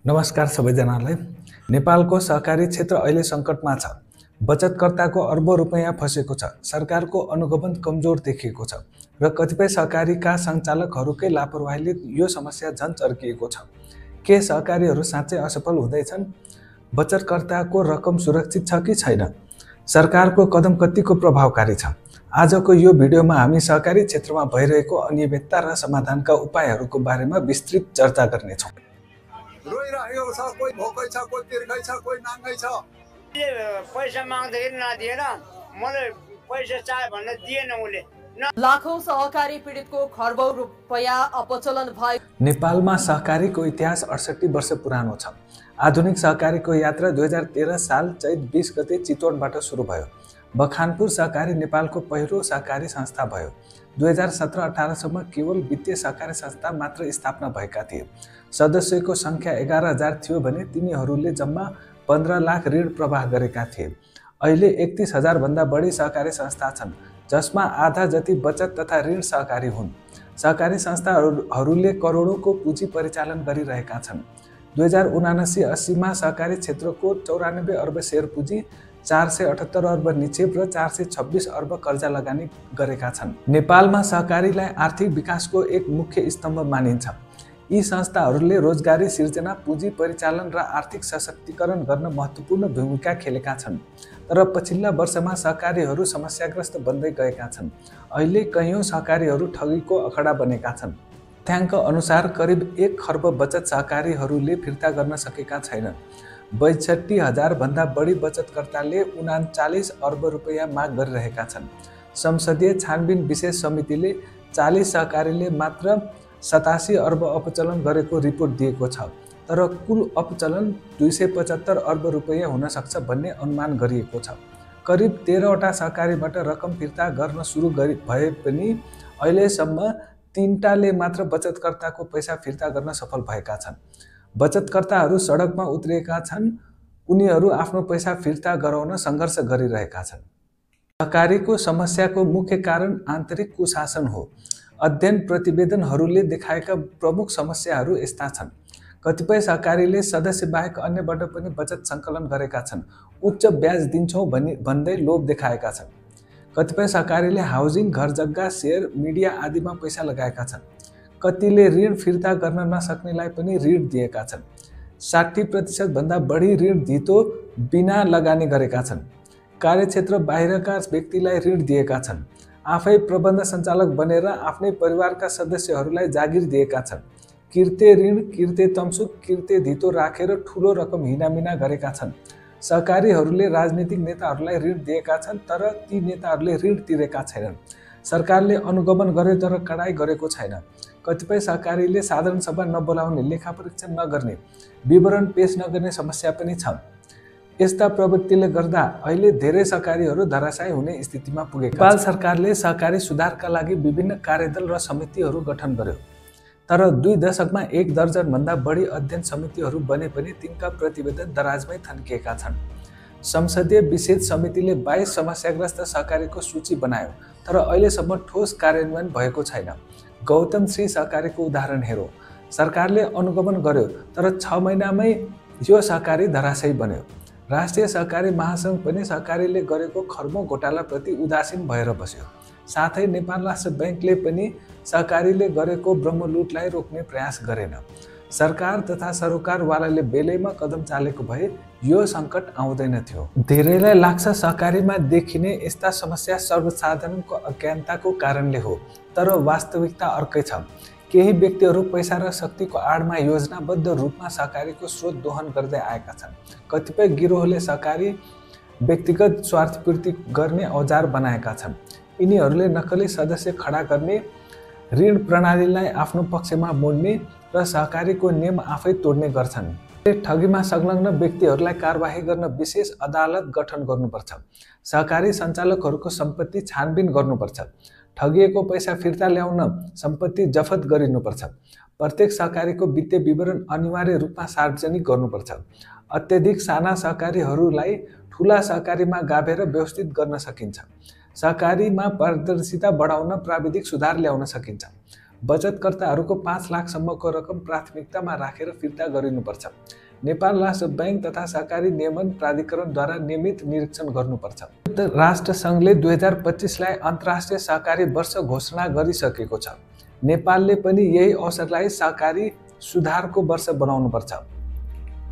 नमस्कार सबैजनालाई। नेपालको सहकारी क्षेत्र अहिले सङ्कटमा छ। बचतकर्ताको अर्बौं रुपैयाँ फसेको छ। सरकारको अनुगमन कमजोर देखिएको छ र कतिपय सहकारीका सञ्चालकहरूकै लापरवाहीले यो समस्या झन् चर्किएको छ। के सहकारीहरू साँच्चै असफल हुँदैछन्? बचतकर्ताको रकम सुरक्षित छ कि छैन? सरकारको कदम कतिको प्रभावकारी छ? आजको यो भिडियोमा हामी सहकारी क्षेत्रमा भइरहेको अनियमितता र समाधानका उपायहरूको बारेमा विस्तृत चर्चा गर्नेछौँ। रोइरहेको छ, कोही भोकै छ, कोही तिर्खै छ, कोही नाङ्गै छ। पैसा माग्दाखेरि नदिएन, मलाई पैसा चाहे भन्ने दिएन उले। लाखौं सहकारी पीडितको खर्बौं रुपैयाँ अपचलन भयो। नेपालमा सहकारीको इतिहास 68 वर्ष पुरानो छ। आधुनिक सहकारीको यात्रा 2013 साल चैत 20 गते चितवनबाट सुरु भयो। बखानपुर सहकारी नेपालको पहिलो सहकारी संस्था भयो। 2017-18 सम्म केवल वित्तीय सहकारी संस्था मात्र स्थापना भएका थिए। सदस्यको सङ्ख्या 11,000 थियो भने तिनीहरूले जम्मा 15 लाख ऋण प्रवाह गरेका थिए। अहिले 31,000 भन्दा बढी सहकारी संस्था छन्, जसमा आधा जति बचत तथा ऋण सहकारी हुन्। सहकारी संस्थाहरूले करोडौँको पुँजी परिचालन गरिरहेका छन्। 2079-80 मा सहकारी क्षेत्रको 94 अर्ब सेयर पुँजी, 478 अर्ब निक्षेप र 426 अर्ब कर्जा लगानी गरेका छन्। नेपालमा सहकारीलाई आर्थिक विकासको एक मुख्य स्तम्भ मानिन्छ। यी संस्थाहरूले रोजगारी सिर्जना, पुँजी परिचालन र आर्थिक सशक्तिकरण गर्न महत्त्वपूर्ण भूमिका खेलेका छन्। तर पछिल्ला वर्षमा सहकारीहरू समस्याग्रस्त बन्दै गएका छन्। अहिले कैयौँ सहकारीहरू ठगीको अखडा बनेका छन्। तथ्याङ्क अनुसार करिब 1 खर्ब बचत सहकारीहरूले फिर्ता गर्न सकेका छैनन्। 62,000 भन्दा बढी बचतकर्ताले 39 अर्ब रुपैयाँ माग गरिरहेका छन्। संसदीय छानबिन विशेष समितिले 40 सहकारीले मात्र 87 अर्ब अपचलन गरेको रिपोर्ट दिएको छ, तर कुल अपचलन 275 अर्ब रुपैयाँ हुन सक्छ भन्ने अनुमान गरिएको छ। करिब 13वटा सहकारीबाट रकम फिर्ता गर्न सुरु भए पनि अहिलेसम्म 3टाले मात्र बचतकर्ताको पैसा फिर्ता गर्न सफल भएका छन्। बचतकर्ताहरू सडकमा उत्रिएका छन्। उनीहरू आफ्नो पैसा फिर्ता गराउन सङ्घर्ष गरिरहेका छन्। सहकारीको समस्याको मुख्य कारण आन्तरिक कुशासन हो। अध्ययन प्रतिवेदनहरूले देखाएका प्रमुख समस्याहरू यस्ता छन्। कतिपय सहकारीले सदस्य बाहेक अन्यबाट पनि बचत सङ्कलन गरेका छन्। उच्च ब्याज दिन्छौँ भन्दै लोभ देखाएका छन्। कतिपय सहकारीले हाउसिङ, घरजग्गा, सेयर, मिडिया आदिमा पैसा लगाएका छन्। कतिले ऋण फिर्ता गर्न नसक्नेलाई पनि ऋण दिएका छन्। 60% भन्दा बढी ऋण धितो बिना लगानी गरेका छन्। कार्यक्षेत्र बाहिरका व्यक्तिलाई ऋण दिएका छन्। आफै प्रबन्ध सञ्चालक बनेर आफ्नै परिवारका सदस्यहरूलाई जागिर दिएका छन्। किर्ते ऋण, किर्ते तमसुक, किर्ते धितो राखेर ठुलो रकम हिनामिना गरेका छन्। सहकारीहरूले राजनीतिक नेताहरूलाई ऋण दिएका छन्, तर ती नेताहरूले ऋण तिरेका छैनन्। सरकारले अनुगमन गर्यो तर कडाई गरेको छैन। कतिपय सहकारीले साधारण सभा नबोलाउने, लेखापरीक्षण नगर्ने, विवरण पेश नगर्ने समस्या पनि छ। यस्ता प्रवृत्तिले गर्दा अहिले धेरै सहकारीहरू धराशायी हुने स्थितिमा पुगेका छन्। नेपाल सरकारले सहकारी सुधारका लागि विभिन्न कार्यदल र समितिहरू गठन गर्यो, तर 2 दशकमा 1 दर्जन भन्दा बढी अध्ययन समितिहरू बने पनि तिनका प्रतिवेदन दराजमै थन्किएका छन्। संसदीय विशेष समितिले 22 समस्याग्रस्त सहकारीको सूची बनायो, तर अहिलेसम्म ठोस कार्यान्वयन भएको छैन। गौतम श्री सहकारीको उदाहरण हेरौँ। सरकारले अनुगमन गर्यो, तर 6 महिनामै यो सहकारी धराशायी बन्यो। राष्ट्रिय सहकारी महासङ्घ पनि सहकारीले गरेको खर्बौं घोटालाप्रति उदासीन भएर बस्यो। साथै नेपाल राष्ट्र ब्याङ्कले पनि सहकारीले गरेको ब्रह्मलुटलाई रोक्ने प्रयास गरेन। सरकार तथा सरोकारवालाले बेलैमा कदम चालेको भए यो सङ्कट आउँदैन थियो। धेरैलाई लाग्छ सहकारीमा देखिने यस्ता समस्या सर्वसाधारणको अज्ञानताको कारणले हो, तर वास्तविकता अर्कै छ। केही व्यक्तिहरू पैसा र शक्तिको आडमा योजनाबद्ध रूपमा सहकारीको स्रोत दोहन गर्दै आएका छन्। कतिपय गिरोहले सहकारी व्यक्तिगत स्वार्थपूर्ति गर्ने औजार बनाएका छन्। यिनीहरूले नक्कली सदस्य खडा गर्ने, ऋण प्रणालीलाई आफ्नो पक्षमा मोड्ने र सहकारीको नियम आफै तोड्ने गर्छन्। ठगीमा संलग्न व्यक्तिहरूलाई कारबाही गर्न विशेष अदालत गठन गर्नुपर्छ। सहकारी सञ्चालकहरूको सम्पत्ति छानबिन गर्नुपर्छ। ठगिएको पैसा फिर्ता ल्याउन सम्पत्ति जफत गरिनुपर्छ। प्रत्येक सहकारीको वित्तीय विवरण अनिवार्य रूपमा सार्वजनिक गर्नुपर्छ। अत्यधिक साना सहकारीहरूलाई ठुला सहकारीमा गाभेर व्यवस्थित गर्न सकिन्छ। सहकारीमा पारदर्शिता बढाउन प्राविधिक सुधार ल्याउन सकिन्छ। बचतकर्ताहरूको 5 लाखसम्मको रकम प्राथमिकतामा राखेर फिर्ता गरिनुपर्छ। नेपाल राष्ट्र बैंक तथा सहकारी नियमन प्राधिकरणद्वारा नियमित निरीक्षण गर्नुपर्छ। राष्ट्रसङ्घले 2025लाई अन्तर्राष्ट्रिय सहकारी वर्ष घोषणा गरिसकेको छ। नेपालले पनि यही अवसरलाई सहकारी सुधारको वर्ष बनाउनुपर्छ।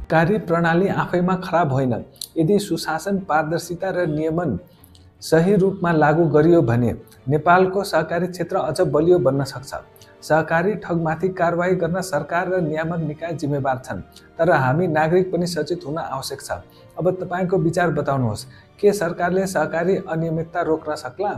सहकारी प्रणाली आफैमा खराब होइन। यदि सुशासन, पारदर्शिता र नियमन सही रूपमा लागू गरियो भने नेपालको सहकारी क्षेत्र अझ बलियो बन्न सक्छ। सहकारी ठगमाथि कारबाही गर्न सरकार र नियामक निकाय जिम्मेवार छन्, तर हामी नागरिक पनि सचेत हुन आवश्यक छ। अब तपाईको विचार बताउनुहोस्, के सरकारले सहकारी अनियमितता रोक्न सक्ला?